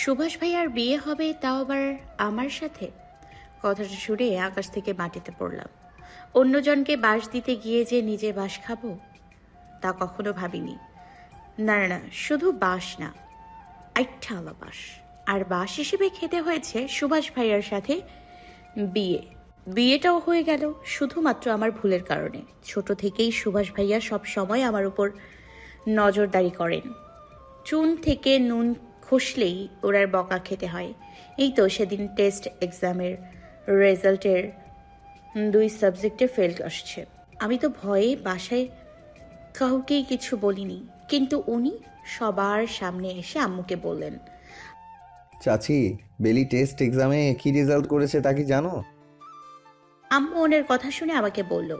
সুভাষ ভাইয়ার বিয়ে হবে, তাও আবার আমার সাথে? কথাটা শুনে আকাশ থেকে মাটিতে পড়লাম। অন্যজনকে বাঁশ দিতে গিয়ে যে নিজে বাঁশ খাবো, তা কখনো ভাবিনি। না না না, শুধু বাঁশ না, আইঠালা বাঁশ। আর বাঁশ হিসেবে খেতে হয়েছে সুভাষ ভাইয়ার সাথে বিয়ে। বিয়েটাও হয়ে গেল শুধুমাত্র আমার ভুলের কারণে। ছোট থেকেই সুভাষ ভাইয়া সব সময় আমার উপর নজরদারি করেন। চুন থেকে নুন খসলেই ওরার বকা খেতে হয়। এই তো সেদিন টেস্ট এক্সামের রেজাল্টের 2 সাবজেক্টে ফেল আসছে। আমি তো ভয়ে বাসায় কাউকেই কিছু বলিনি, কিন্তু উনি সবার সামনে এসে আম্মুকে বললেন, চাচি, বেলি টেস্ট এক্সামে কি রেজাল্ট করেছে তা কি জানো? আম্মু ওনের কথা শুনে আমাকে বলল,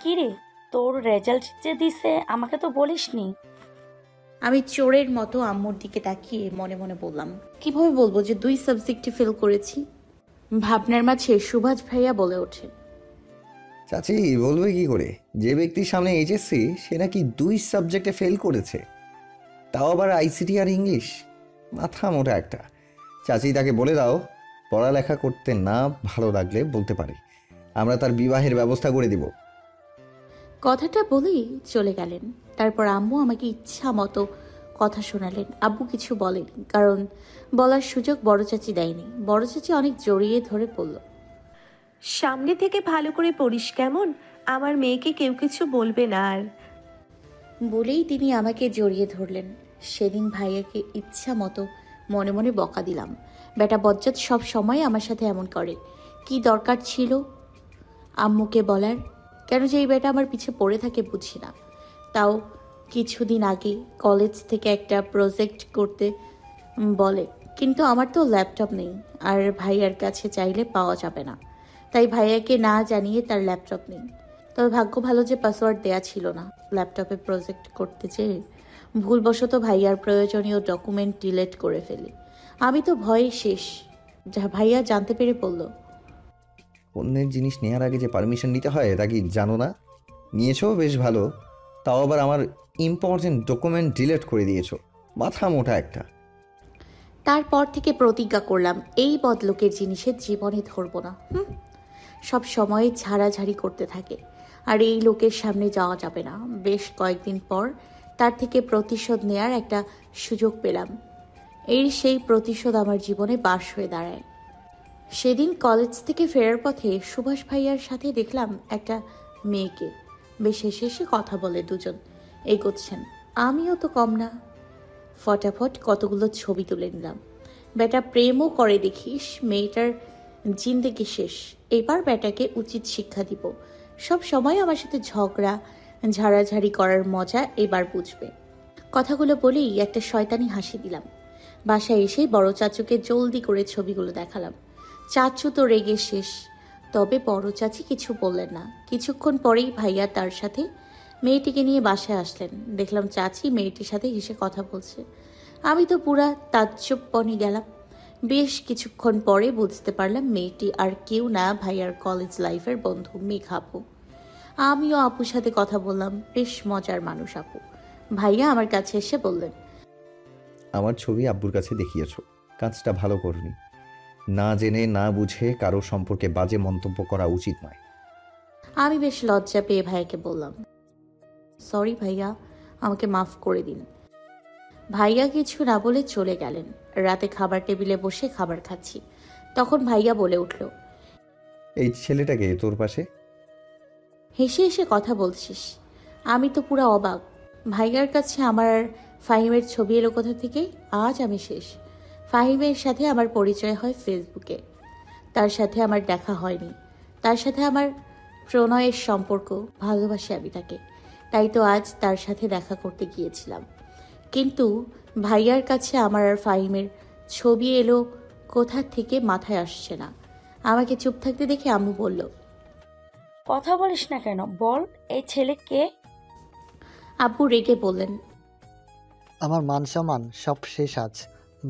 কিরে, তোর রেজাল্ট যে দিছে আমাকে তো বলিসনি। আমি চোরের মতো আম্মুর দিকে তাকিয়ে মনে মনে বললাম, কিভাবে বলবো যে 2 সাবজেক্টে ফেল করেছি? ভাবনার মাঝে সুভাষ ভাইয়া বলে ওঠে, চাচি, বলবে কি করে? যে ব্যক্তির সামনে এইচএসসি, সে নাকি 2 সাবজেক্টে ফেল করেছে, তাও আবার আইসিটি আর ইংলিশ। মাথা মোটা একটা। চাচি, তাকে বলে দাও পড়ালেখা করতে না ভালো লাগলে বলতে পারে, আমরা তার বিবাহের ব্যবস্থা করে দিব। কথাটা বলেই চলে গেলেন। তারপর আম্মু আমাকে ইচ্ছা মতো কথা শোনালেন। আব্বু কিছু বলেনি, কারণ বলার সুযোগ বড় চাচি দেয়নি। বড় চাচি অনেক জড়িয়ে ধরে বলল, সামনে থেকে ভালো করে পড়িস কেমন? আমার মেয়েকে কেউ কিছু বলবে না আর। বলেই তিনি আমাকে জড়িয়ে ধরলেন। সেদিন ভাইয়াকে ইচ্ছা মতো মনে মনে বকা দিলাম। বেটা বজ্জাত সব সময় আমার সাথে এমন করে। কি দরকার ছিল আম্মুকে বলার? কেন যে এই বেটা আমার পিছে পড়ে থাকে বুঝি না। তাও কিছুদিন আগে কলেজ থেকে একটা প্রজেক্ট করতে বলে, কিন্তু আমার তো ল্যাপটপ নেই, আর ভাইয়ার কাছে চাইলে পাওয়া যাবে না। তাই ভাইয়াকে না জানিয়ে তার ল্যাপটপ নেই। তবে ভাগ্য ভালো যে পাসওয়ার্ড দেয়া ছিল না। ল্যাপটপে প্রজেক্ট করতে যেয়ে ভুলবশত ভাইয়ার প্রয়োজনীয় ডকুমেন্ট ডিলিট করে ফেলি। আমি তো ভয়ে শেষ। যা ভাইয়া জানতে পেরে বলল, অন্যের জিনিস নেওয়ার আগে যে পারমিশন নিতে হয় তা কি জানো না? নিয়েছো বেশ ভালো, তাও আবার আমার ইম্পর্টেন্ট ডকুমেন্ট ডিলিট করে দিয়েছো। মাথা মোটা একটা। তারপর থেকে প্রতিজ্ঞা করলাম এই বদলোকের জিনিসের জীবনে ধরবো না। সব সময় ঝাড়াঝাড়ি করতে থাকে, আর এই লোকের সামনে যাওয়া যাবে না। বেশ কয়েকদিন পর তার থেকে প্রতিশোধ নেয়ার একটা সুযোগ পেলাম। সেই প্রতিশোধ আমার জীবনে বাস হয়ে দাঁড়ায়। সেদিন কলেজ থেকে ফেরার পথে সুভাষ ভাইয়ার সাথে দেখলাম একটা মেয়েকে। বেশ হেসে হেসে কথা বলে দুজন এগোচ্ছেন। আমিও তো কম না, ফটাফট কতগুলো ছবি তুলে নিলাম। বেটা প্রেমও করে দেখিস, মেয়েটার জিন্দেগি শেষ। এবার বেটাকে উচিত শিক্ষা দিব। সব সময় আমার সাথে ঝগড়া ঝাড়াঝাড়ি করার মজা এবার বুঝবে। কথাগুলো বলেই একটা শয়তানি হাসি দিলাম। বাসায় এসে বড় চাচুকে জলদি করে ছবিগুলো দেখালাম। চাচু তো রেগে শেষ, তবে বড় চাচি কিছু বললেন না। কিছুক্ষণ পরেই ভাইয়া তার সাথে মেয়েটিকে নিয়ে বাসায় আসলেন। দেখলাম চাচি মেয়েটির সাথে হেসে কথা বলছে। আমি তো পুরা তাজ্জব বনে গেলাম। বেশ কিছুক্ষণ পরে বুঝতে পারলাম মেয়েটি আর কেউ না, ভাইয়ার কলেজ লাইফের বন্ধু মেঘা আপু। আমিও আপুর সাথে কথা বললাম। বেশ মজার মানুষ আপু। ভাইয়া আমার কাছে এসে বললেন, আমার ছবি আব্বুর কাছে দেখিয়েছো, কাজটা ভালো করনি। না জেনে না বুঝে কারো সম্পর্কে বাজে মন্তব্য করা উচিত নয়। আমি বেশ লজ্জা পেয়ে ভাইয়াকে বললাম, সরি ভাইয়া, আমাকে মাফ করে দিন। ভাইয়া কিছু না বলে চলে গেলেন। রাতে খাবার টেবিলে বসে খাবার খাচ্ছি, তখন ভাইয়া বলে উঠল, এই ছেলেটাকে তোর পাশে? হেসে হেসে কথা বলছিস? আমি তো পুরো অবাক। ভাইয়ার কাছে আমার আর ফাহিমের ছবি এলো কোথা থেকে? আজ আমি শেষ। ফাহিমের সাথে আমার পরিচয় হয় ফেসবুকে। তার সাথে আমার দেখা হয়নি। তার সাথে আমার প্রণয়ের সম্পর্ক, ভালোবাসি আমি তাকে। তাই তো আজ তার সাথে দেখা করতে গিয়েছিলাম। কিন্তু ভাইয়ার কাছে আমার আর ফাহিমের ছবি এলো কোথা থেকে মাথায় আসছে না। আমাকে চুপ থাকতে দেখে আম্মু বলল, কথা বলিস না কেন? বল, এই ছেলে কে? আব্বু রেগে বললেন, আমার মান সম্মান সব শেষ আজ।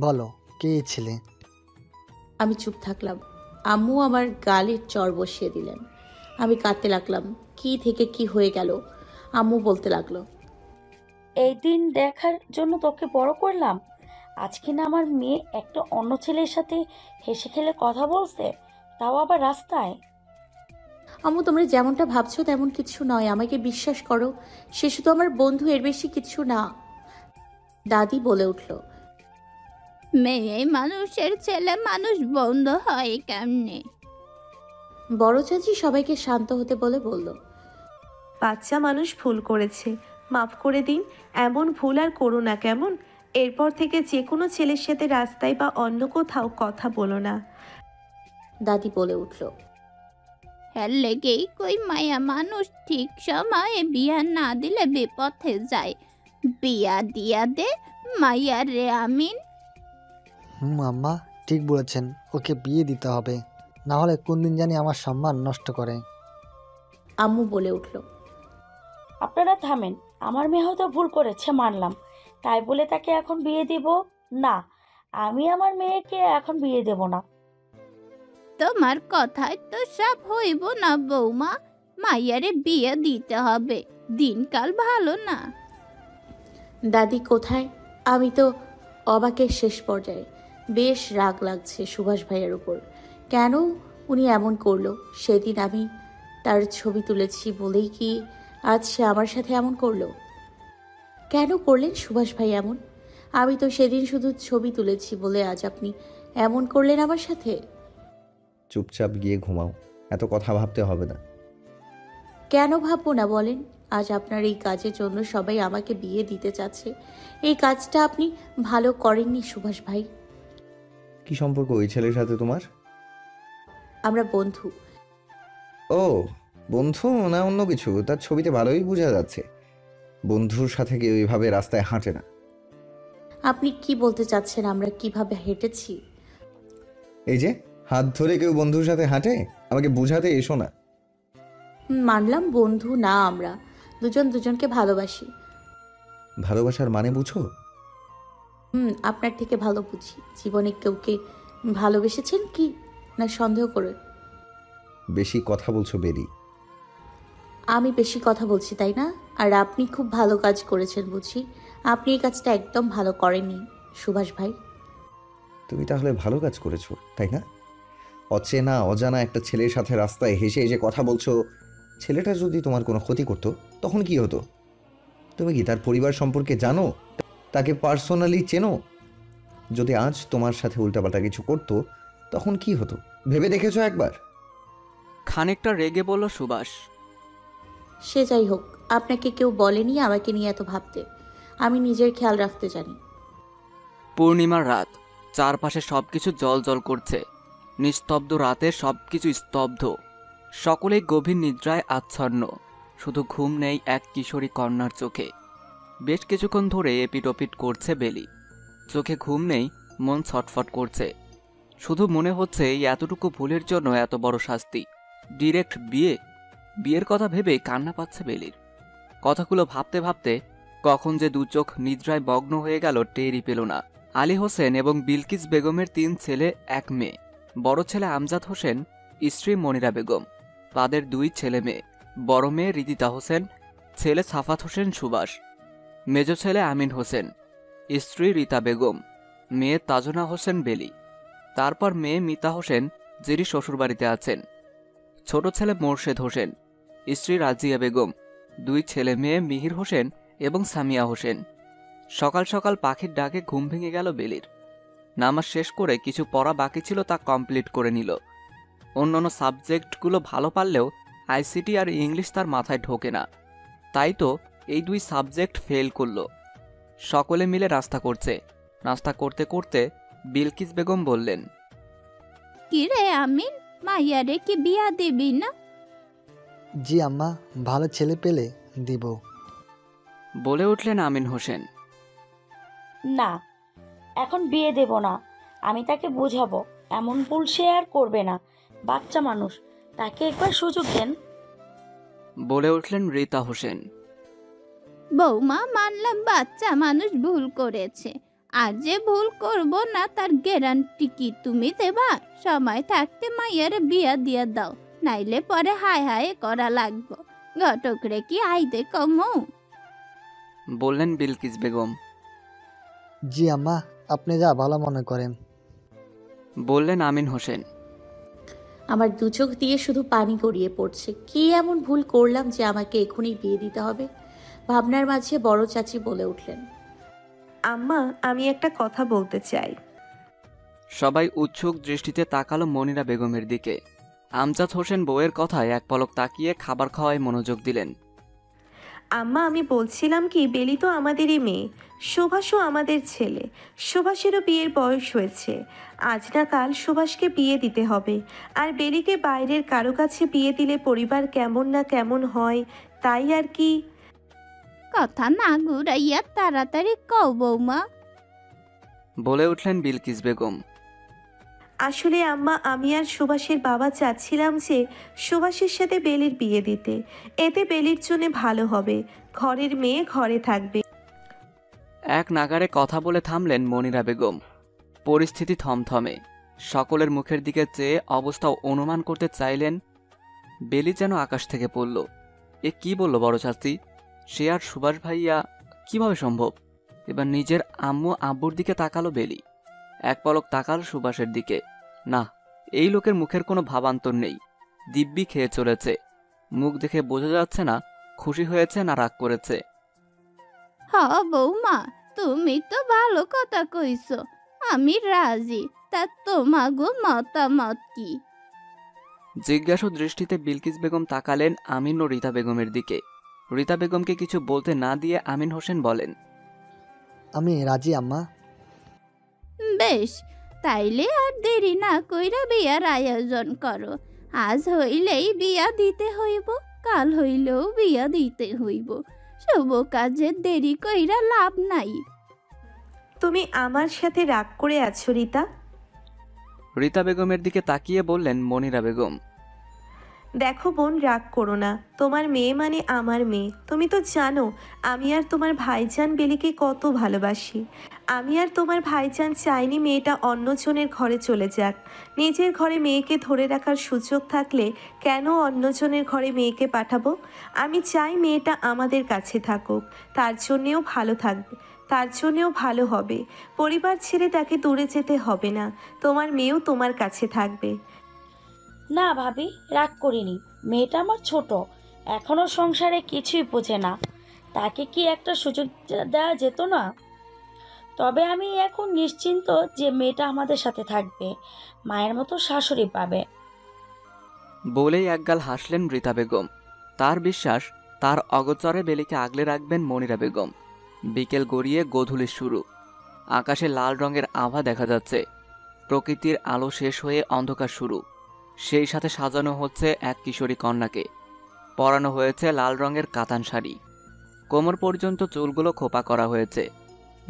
বলো, কে এই ছেলে? আমি চুপ থাকলাম। আম্মু আমার গালে চর বসিয়ে দিলেন। আমি কাঁদতে লাগলাম। কি থেকে কি হয়ে গেল? আম্মু বলতে লাগলো, এই দিন দেখার জন্য তোকে বড় করলাম, আজকে না আমার মেয়ে একটা অন্য ছেলের সাথে হেসে খেলে কথা বলছে, তাও আবার রাস্তায়। আম্মু তোমরা যেমনটা ভাবছো তেমন কিছু নয়, আমাকে বিশ্বাস করো। সে শুধু আমার বন্ধু, এর বেশি কিছু না। দাদি বলে উঠল। মেয়ে মানুষের ছেলে মানুষ বন্ধ হয় কেমনে? বড় চাচি সবাইকে শান্ত হতে বলে বলল। বাচ্চা মানুষ ভুল করেছে, মাফ করে দিন। এমন ভুল আর করো না কেমন? এরপর থেকে যে কোনো ছেলের সাথে রাস্তায় বা অন্য কোথাও কথা বলো না। দাদি বলে উঠল। এর লেগেই কই মায়া মানুষ ঠিক সময়ে বিয়া না দিলে বিপথে যায়। বিয়া দিয়া দে মাইয়া রে আমিন। আম্মা ঠিক বলেছেন, ওকে বিয়ে দিতে হবে, না হলে কোন দিন জানি আমার সম্মান নষ্ট করে। আম্মু বলে উঠল। আপনারা থামেন, আমার মেয়ে হয়তো ভুল করেছে মানলাম, তাই বলে তাকে এখন বিয়ে দিব না। আমি আমার মেয়েকে এখন বিয়ে দেব না। তোমার কথায় তো সব হইব না বৌমা, মাইয়ারে বিয়ে দিতে হবে, দিনকাল ভালো না। দাদি কোথায়? আমি তো অবাকের শেষ পর্যায়ে। বেশ রাগ লাগছে সুভাষ ভাইয়ের উপর। কেন উনি এমন করলো? সেদিন আমি তার ছবি তুলেছি বলেই কি আজ সে আমার সাথে এমন করলো? কেন করলেন সুভাষ ভাই এমন? আমি তো সেদিন শুধু ছবি তুলেছি বলে আজ আপনি এমন করলেন আমার সাথে। চুপচাপ গিয়ে ঘুমাও, এত কথা ভাবতে হবে না। কেন ভাববো না বলেন? আজ আপনার এই কাজের জন্য সবাই আমাকে বিয়ে দিতে চাচ্ছে। এই কাজটা আপনি ভালো করেননি সুভাষ ভাই। কি সম্পর্ক ওই ছেলের সাথে তোমার? আমরা বন্ধু। ও, বন্ধু না অন্য কিছু? তার ছবিতে ভালোই বোঝা যাচ্ছে। বন্ধুর সাথে কেউ ওইভাবে রাস্তায় হাঁটে না। আপনি কি বলতে চাচ্ছেন আমরা কিভাবে হেঁটেছি? এই যে হাত ধরে কেউ বন্ধুর সাথে হাঁটে, আমাকে বোঝাতে এসো না। মানলাম বন্ধু না, আমরা দুজন দুজনকে ভালোবাসি। ভালোবাসার মানে বুঝো? আপনার থেকে ভালো বুঝি। জীবনে কেউকে ভালোবেসেছেন কি না সন্দেহ করে? বেশি কথা বলছো বেরি। আমি বেশি কথা বলছি তাই না? আর আপনি খুব ভালো কাজ করেছেন বুঝি। আপনি এই কাজটা একদম ভালো করেননি সুভাষ ভাই। তুমি তাহলে ভালো কাজ করেছো তাই না? অচেনা অজানা একটা ছেলের সাথে রাস্তায় হেসে হেসে কথা বলছো। ছেলেটা যদি তোমার কোনো ক্ষতি করতো তখন কি হতো? তুমি কি তার পরিবার সম্পর্কে জানো? তাকে পার্সোনালি চেনো? যদি আজ তোমার সাথে উল্টাপাল্টা কিছু করতো তখন কি হতো ভেবে দেখেছো একবার? খানিকটা রেগে বলল সুভাষ। সে যাই হোক, আপনাকে কেউ বলেনি আমাকে নিয়ে এত ভাবতে। আমি নিজের খেয়াল রাখতে জানি। পূর্ণিমার রাত, চারপাশে সবকিছু জল করছে। নিস্তব্ধ রাতে সবকিছু স্তব্ধ। সকলেই গভীর নিদ্রায় আচ্ছন্ন। শুধু ঘুম নেই এক কিশোরী কন্যার চোখে। বেশ কিছুক্ষণ ধরে এপিট করছে বেলি। চোখে ঘুম নেই, মন ছটফট করছে। শুধু মনে হচ্ছে এতটুকু ভুলের জন্য এত বড় শাস্তি। ডিরেক্ট বিয়ের কথা ভেবে কান্না পাচ্ছে বেলির। কথাগুলো ভাবতে ভাবতে কখন যে দু চোখ নিদ্রায় মগ্ন হয়ে গেল টেরই পেল না। আলী হোসেন এবং বিলকিস বেগমের 3 ছেলে 1 মেয়ে। বড় ছেলে আমজাদ হোসেন, স্ত্রী মনিরা বেগম, তাদের 2 ছেলে মেয়ে। বড় মেয়ে রিদিতা হোসেন, ছেলে সাফাত হোসেন সুভাষ, মেজ ছেলে আমিন হোসেন, স্ত্রী রীতা বেগম, মেয়ে তাজনা হোসেন বেলি। তারপর মেয়ে মিতা হোসেন, যিনি শ্বশুরবাড়িতে আছেন। ছোট ছেলে মোর্শেদ হোসেন, স্ত্রী রাজিয়া বেগম, 2 ছেলে মেয়ে মিহির হোসেন এবং সামিয়া হোসেন। সকাল সকাল পাখির ডাকে ঘুম ভেঙে গেল বেলির। নামাজ শেষ করে কিছু পড়া বাকি ছিল তা কমপ্লিট করে নিল। অন্যান্য সাবজেক্টগুলো ভালো পারলেও আইসিটি আর ইংলিশ তার মাথায় ঢোকে না, তাই তো এই 2 সাবজেক্ট ফেল করল। সকলে মিলে নাস্তা করছে। নাস্তা করতে করতে বিলকিস বেগম বললেন, কিরে আমিন, মাইয়ারে কি বিয়া দিবি না? জি আম্মা, ভালো ছেলে পেলে দিব। বলে উঠলেন আমিন হোসেন। না, এখন বিয়ে দেব না। আমি তাকে বোঝাবো এমন ভুল সে আর করবে না। বাচ্চা মানুষ, তাকে একবার সুযোগ দেন। বলে উঠলেন রীতা হোসেন। বৌমা মানলাম বাচ্চা মানুষ ভুল করেছে, আর যে ভুল করব না তার গ্যারান্টি কি তুমি দেবা? সময় থাকতে মাইয়ারে বিয়া দিয়া দাও, নাইলে পরে হায় হায় করা লাগবো। ঘটক রে কি আইতে কমু? বললেন বিলকিস বেগম। জি আম্মা, আপনি যা ভালো মনে করেন। বললেন আমিন হোসেন। আমার দু চোখ দিয়ে শুধু পানি গড়িয়ে পড়ছে। কি এমন ভুল করলাম যে আমাকে এখনই বিয়ে দিতে হবে? ভাবনার মাঝে বড় চাচি বলে উঠলেন, আম্মা, আমি একটা কথা বলতে চাই। সবাই উৎসুক দৃষ্টিতে তাকালো মনিরা বেগমের দিকে। আমজাদ হোসেন বউয়ের কথায় এক পলক তাকিয়ে খাবার খাওয়ায় মনোযোগ দিলেন। আম্মা, আমি বলছিলাম কি, বেলি তো আমাদেরই মেয়ে, সুভাষও আমাদের ছেলে। সুভাষেরও বিয়ের বয়স হয়েছে। আজ না কাল সুভাষকে বিয়ে দিতে হবে। আর বেলিকে বাইরের কারো কাছে বিয়ে দিলে পরিবার কেমন না কেমন হয়, তাই আর কি। কথা না ঘুরাইয়া তাড়াতাড়ি কও বৌমা। বলে উঠলেন বিলকিস বেগম। আসলে আম্মা, আমি আর সুভাষের বাবা চাচ্ছিলাম যে সুভাষের সাথে বেলির বিয়ে দিতে। এতে বেলির জন্য ভালো হবে, ঘরের মেয়ে ঘরে থাকবে। এক নাগারে কথা বলে থামলেন মনিরা বেগম। পরিস্থিতি থমথমে। সকলের মুখের দিকে চেয়ে অবস্থা অনুমান করতে চাইলেন। বেলি যেন আকাশ থেকে পড়ল। এ কি বলল বড় চাচি? সে আর সুভাষ ভাইয়া কিভাবে সম্ভব? এবার নিজের আম্মু আব্বুর দিকে তাকালো বেলি। এক পলক তাকাল সুভাষের দিকে। না, এই লোকের মুখের কোনো ভাবান্তর নেই। দিব্যি খেয়ে চলেছে। মুখ দেখে বোঝা যাচ্ছে না খুশি হয়েছে না রাগ করেছে। হ বৌমা, তুমি তো ভালো কথা কইছো, আমি রাজি। তা তোমাগো মতামত কি? জিজ্ঞাসু দৃষ্টিতে বিলকিস বেগম তাকালেন আমিন ও রীতা বেগমের দিকে। রীতা বেগমকে কিছু বলতে না দিয়ে আমিন হোসেন বলেন, আমি রাজি আম্মা। বেশ, তাইলে আর দেরি না কইরা বিয়ার আয়োজন করো। আজ হইলেই বিয়া দিতে হইব, কাল হইলেও বিয়া দিতে হইব। শুভ কাজে দেরি কইরা লাভ নাই। তুমি আমার সাথে রাগ করে আছো রীতা? রীতা বেগমের দিকে তাকিয়ে বললেন মনিরা বেগম। দেখো বোন, রাগ করো না। তোমার মেয়ে মানে আমার মেয়ে। তুমি তো জানো আমি আর তোমার ভাইজান বেলিকে কত ভালোবাসি। আমি আর তোমার ভাইজান চাইনি মেয়েটা অন্যজনের ঘরে চলে যাক। নিজের ঘরে মেয়েকে ধরে রাখার সুযোগ থাকলে কেন অন্যজনের ঘরে মেয়েকে পাঠাবো? আমি চাই মেয়েটা আমাদের কাছে থাকুক, তার জন্যেও ভালো থাকবে, তার জন্যেও ভালো হবে। পরিবার ছেড়ে তাকে দূরে যেতে হবে না। তোমার মেয়েও তোমার কাছে থাকবে। না ভাবি, রাগ করিনি। মেয়েটা আমার ছোট, এখনো সংসারে কিছুই বোঝে না। তাকে কি একটা সুযোগ দেওয়া যেত না? তবে আমি এখন নিশ্চিন্ত যে মেয়েটা আমাদের সাথে থাকবে, মায়ের মতো শাশুড়ি পাবে। বলেই একগাল হাসলেন রীতা বেগম। তার বিশ্বাস তার অগোচরে বেলিকে আগলে রাখবেন মনিরা বেগম। বিকেল গড়িয়ে গোধূলির শুরু। আকাশে লাল রঙের আভা দেখা যাচ্ছে। প্রকৃতির আলো শেষ হয়ে অন্ধকার শুরু। সেই সাথে সাজানো হচ্ছে এক কিশোরী কন্যাকে। পরানো হয়েছে লাল রঙের কাতান শাড়ি। কোমর পর্যন্ত চুলগুলো খোপা করা হয়েছে।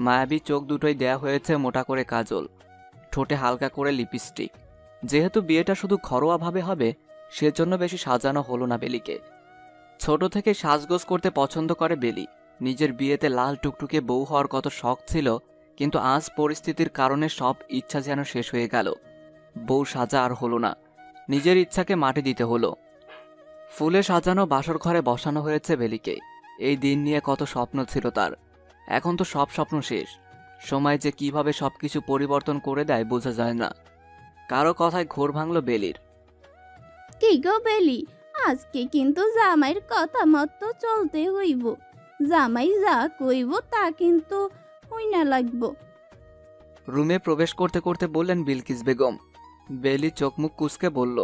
মায়াবী চোখ দুটোই দেয়া হয়েছে মোটা করে কাজল, ঠোঁটে হালকা করে লিপস্টিক। যেহেতু বিয়েটা শুধু ঘরোয়াভাবে হবে, সেজন্য বেশি সাজানো হলো না বেলিকে। ছোট থেকে সাজগোজ করতে পছন্দ করে বেলি। নিজের বিয়েতে লাল টুকটুকে বউ হওয়ার কত শখ ছিল, কিন্তু আজ পরিস্থিতির কারণে সব ইচ্ছা যেন শেষ হয়ে গেল। বউ সাজা আর হলো না, নিজের ইচ্ছাকে মাটি দিতে হলো। ফুলে সাজানো বাসর ঘরে বসানো হয়েছে বেলিকে। এই দিন নিয়ে কত স্বপ্ন ছিল তার। এখন তো সব স্বপ্ন শেষ। সময় যে কিভাবে সবকিছু পরিবর্তন করে দেয় বোঝা যায় না। কারো কথায় ঘোর ভাঙল বেলির। কি গো বেলি, আজকে কিন্তু জামাইয়ের কথা মতো চলতে হইব। জামাই যা কইব তা কিন্তু হইনা লাগবো। রুমে প্রবেশ করতে করতে বললেন বিলকিস বেগম। বেলি চোখ মুখ কুঁচকে বলল,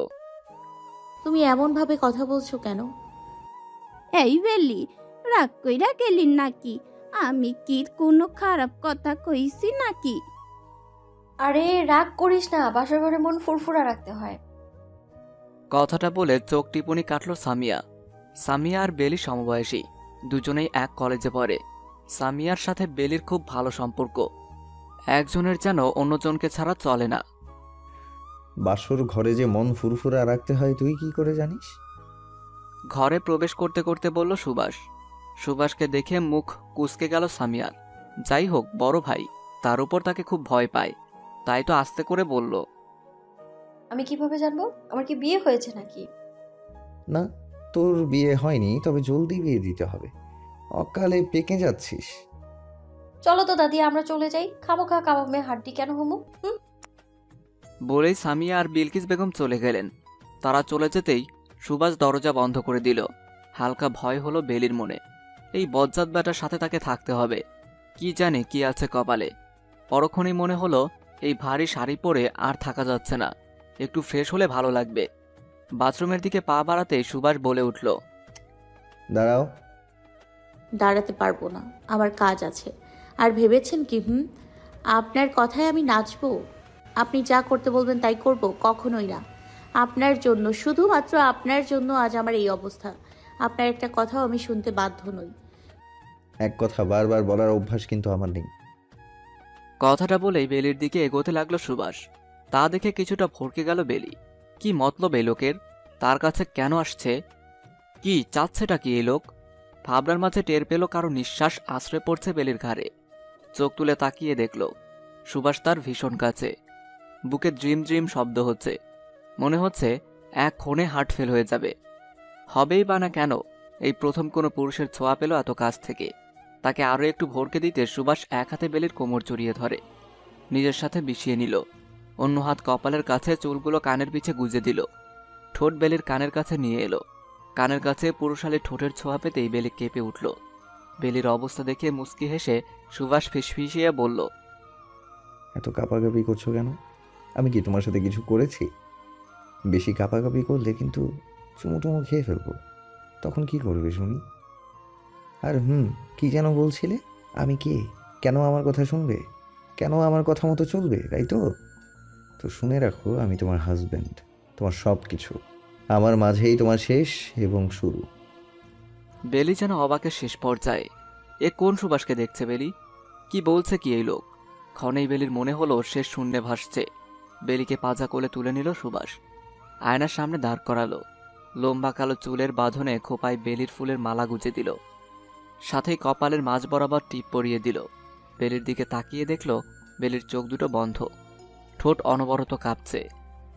তুমি এমনভাবে কথা বলছো কেন? এই বেলি, রাগ কইরা গেলি নাকি? আমি কি কোনো খারাপ কথা কইছি নাকি? আরে রাগ করিস না, বাসর ঘরে মন ফুরফুরা রাখতে হয়। কথাটা বলে চোখ টিপুনি কাটল সামিয়া। সামিয়া আর বেলি সমবয়সী, দুজনেই এক কলেজে পড়ে। সামিয়ার সাথে বেলির খুব ভালো সম্পর্ক। একজনের যেন অন্যজনকে ছাড়া চলে না। বাসর ঘরে যে মন ফুরফুরা রাখতে হয় তুই কি করে জানিস? ঘরে প্রবেশ করতে করতে বলল সুভাষ। সুভাষকে দেখে মুখ কুঁচকে গেল সামিয়ার। যাই হোক, বড় ভাই, তার উপর তাকে খুব ভয় পায়, তাই তো আস্তে করে বলল, আমি কিভাবে জানবো? আমার কি বিয়ে হয়েছে নাকি? না, তোর বিয়ে হয়নি, তবে জলদি বিয়ে দিতে হবে। অকালে পেকে যাচ্ছিস। চলো তো দাদি, আমরা চলে যাই। খামোখা কাবাবে হাড্ডি কেন হুমু? বলেই সামিয়া আর বিলকিস বেগম চলে গেলেন। তারা চলে যেতেই সুভাষ দরজা বন্ধ করে দিল। হালকা ভয় হলো বেলির মনে। এই বজ্জাত ব্যাটার সাথে তাকে থাকতে হবে। কি জানে কি আছে কপালে। পরক্ষণেই মনে হলো এই ভারী শাড়ি পরে আর থাকা যাচ্ছে না, একটু ফ্রেশ হলে ভালো লাগবে। বাথরুমের দিকে পা বাড়াতেই সুভাষ বলে উঠল, দাঁড়াও। দাঁড়াতে পারবো না, আমার কাজ আছে। আর ভেবেছেন কি আপনার কথায় আমি নাচবো? আপনি যা করতে বলবেন তাই করব? কখনোই না। আপনার জন্য, শুধুমাত্র আপনার জন্য আজ আমার এই অবস্থা। আপনার একটা কথাও আমি শুনতে বাধ্য নই। এক কথা বারবার বলার অভ্যাস কিন্তু আমার নেই। কথাটা বলেই বেলির দিকে এগোতে লাগলো সুভাষ। তা দেখে কিছুটা ভড়কে গেল বেলি। কি মতলব এই লোকের? তার কাছে কেন আসছে? কি চাচ্ছেটা কি এই লোক? ভাবনার মাঝে টের পেল কারো নিঃশ্বাস আশ্রয় পড়ছে বেলির ঘাড়ে। চোখ তুলে তাকিয়ে দেখল সুভাষ তার ভীষণ কাছে। বুকে ড্রিম ড্রিম শব্দ হচ্ছে। মনে হচ্ছে এক ক্ষণে হার্ট ফেল হয়ে যাবে। হবেই বা না কেন, এই প্রথম কোনো পুরুষের ছোঁয়া পেল এত কাছ থেকে। তাকে আরও একটু ভরকে দিতে সুভাষ এক হাতে বেলির কোমর জড়িয়ে ধরে, নিজের সাথে মিশিয়ে নিল। অন্য হাত কপালের কাছে, চুলগুলো কানের পিছে গুজে দিল। ঠোঁট বেলির কানের কাছে নিয়ে এলো। কানের কাছে পুরুষালী ঠোঁটের ছোঁয়া পেতেই বেলি কেঁপে উঠল। বেলির অবস্থা দেখে মুচকি হেসে সুভাষ ফিসফিসিয়ে বলল, এত কাঁপাকাঁপি করছো কেন? আমি কি তোমার সাথে কিছু করেছি? বেশি কাঁপাকাঁপি করলে কিন্তু চুমু টুমু খেয়ে ফেলবো। তখন কি করবে শুনি? আর কি যেন বলছিলে? আমি কে? কেন আমার কথা শুনবে? কেন আমার কথা মতো চলবে, তাই তো? তো শুনে রাখো, আমি তোমার হাজব্যান্ড, তোমার সব কিছু। আমার মাঝেই তোমার শেষ এবং শুরু। বেলি যেন অবাকের শেষ পর্যায়ে। এ কোন সুভাষকে দেখছে বেলি? কি বলছে কি এই লোক? ক্ষণেই বেলির মনে হলো সে শূন্যে ভাসছে। বেলিকে পাজা কোলে তুলে নিল সুভাষ। আয়নার সামনে দাঁড় করালো। লম্বা কালো চুলের বাঁধনে খোপায় বেলির ফুলের মালা গুজে দিল। সাথেই কপালের মাঝ বরাবর টিপ পরিয়ে দিল। বেলির দিকে তাকিয়ে দেখল বেলির চোখ দুটো বন্ধ, ঠোঁট অনবরত কাঁপছে।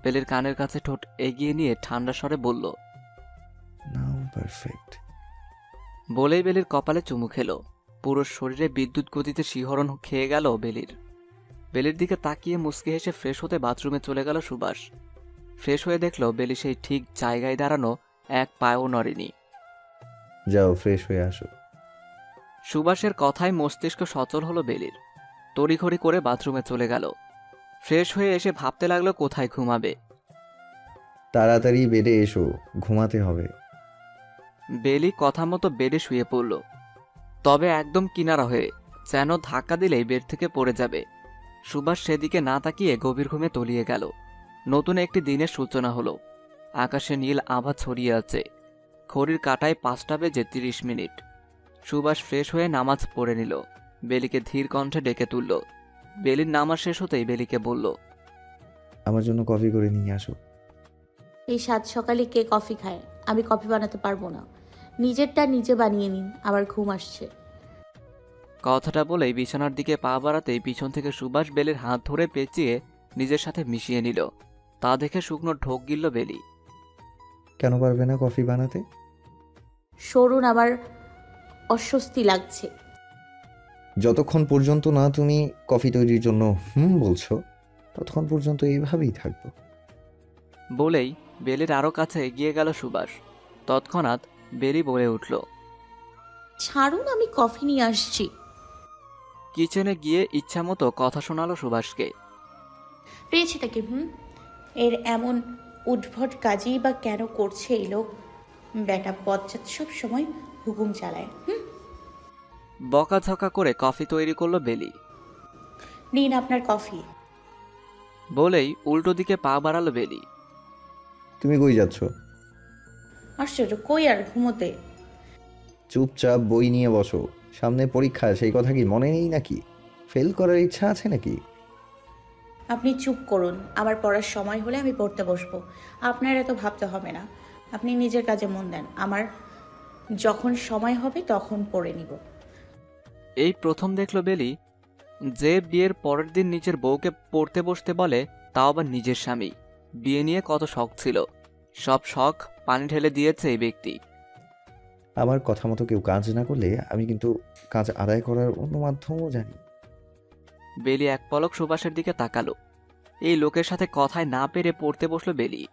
বেলির কানের কাছে ঠোঁট এগিয়ে নিয়ে ঠান্ডা স্বরে বলল, নাও পারফেক্ট। বলেই বেলির কপালে চুমু খেল। পুরো শরীরে বিদ্যুৎ গতিতে শিহরণ খেয়ে গেল বেলির। বেলির দিকে তাকিয়ে মুচকি হেসে ফ্রেশ হতে বাথরুমে চলে গেল সুভাষ। ফ্রেশ হয়ে দেখল বেলি সেই ঠিক জায়গায় দাঁড়ানো, এক পায়েও নড়েনি। যাও ফ্রেশ হয়ে আসো। সুভাষের কথায় মস্তিষ্ক সচল হলো বেলির। তড়িঘড়ি করে বাথরুমে চলে গেল। ফ্রেশ হয়ে এসে ভাবতে লাগলো কোথায় ঘুমাবে। তাড়াতাড়ি বেডে এসো, ঘুমাতে হবে। বেলি কথা মতো বেডে শুয়ে পড়ল, তবে একদম কিনারা হয়ে, যেন ধাক্কা দিলেই বেড থেকে পড়ে যাবে। সুভাষ সেদিকে না তাকিয়ে গভীর ঘুমে তলিয়ে গেল। নতুন একটি দিনের সূচনা হলো। আকাশে নীল আভা ছড়িয়ে আছে। ঘড়ির কাঁটায় 5:30। সুভাষ ফ্রেশ হয়ে নামাজ পড়ে নিল। বেলিকে ধীর কণ্ঠে ডেকে তুলল। বেলির নামাজ শেষ হতেই বেলিকে বলল, আমার জন্য কফি করে নিয়ে আসো। এই সাত সকালে কে কফি খায়? আমি কফি বানাতে পারবো না। নিজেরটা নিজে বানিয়ে নিন, আমার ঘুম আসছে। কথাটা বলেই বিছানার দিকে পা বাড়াতেই পিছন থেকে সুভাষ বেলির হাত ধরে পেঁচিয়ে নিজের সাথে মিশিয়ে নিল। তা দেখে শুকনো ঢোক গিলল বেলি। কেন পারবে না কফি বানাতে? সরুন, আমার অস্বস্তি লাগছে। যতক্ষণ পর্যন্ত না তুমি কফি তৈরির জন্য বলছো, ততক্ষণ পর্যন্ত এইভাবেই থাকবো। বলেই বেলির আরও কাছে এগিয়ে গেল সুভাষ। তৎক্ষণাৎ বেলি বলে উঠল, ছাড়ুন, আমি কফি নিয়ে আসছি। কিচেনে গিয়ে ইচ্ছামতো কথা শোনালো সুভাষকে। পেয়েছেটা কি? এর এমন উদ্ভট কাজই বা কেন করছে এই লোক? বেটা বজ্জাত সব সময় হুকুম চালায়। বকাঝকা করে কফি তৈরি করলো বেলি। নিন আপনার কফি। বলেই উল্টো দিকে পা বাড়ালো বেলি। তুমি কই যাচ্ছ? আশ্চর্য, কই আর ঘুমোতে। চুপচাপ বই নিয়ে বসো, সামনে পরীক্ষা, সেই কথা কি মনে নেই নাকি? ফেল করার ইচ্ছা আছে নাকি? আপনি চুপ করুন, আমার পড়ার সময় হলে আমি পড়তে বসবো। আপনার এত ভাবতে হবে না, আপনি নিজের কাজে মন দেন। আমার যখন সময় হবে তখন পড়ে নিব। এই প্রথম দেখলো বেলি যে বিয়ের পরের দিন নিজের বউকে পড়তে বসতে বলে, তাও আবার নিজের স্বামী। বিয়ে নিয়ে কত শখ ছিল, সব শখ পানি ঢেলে দিয়েছে এই ব্যক্তি। আমার কথা মতো কেউ কাজ না করলে আমি কিন্তু কাজ আদায় করার অন্য মাধ্যমও জানি। বেলি এক পলক সুভাষের দিকে তাকালো। এই লোকের সাথে কথায় না পেরে পড়তে বসলো বেলি।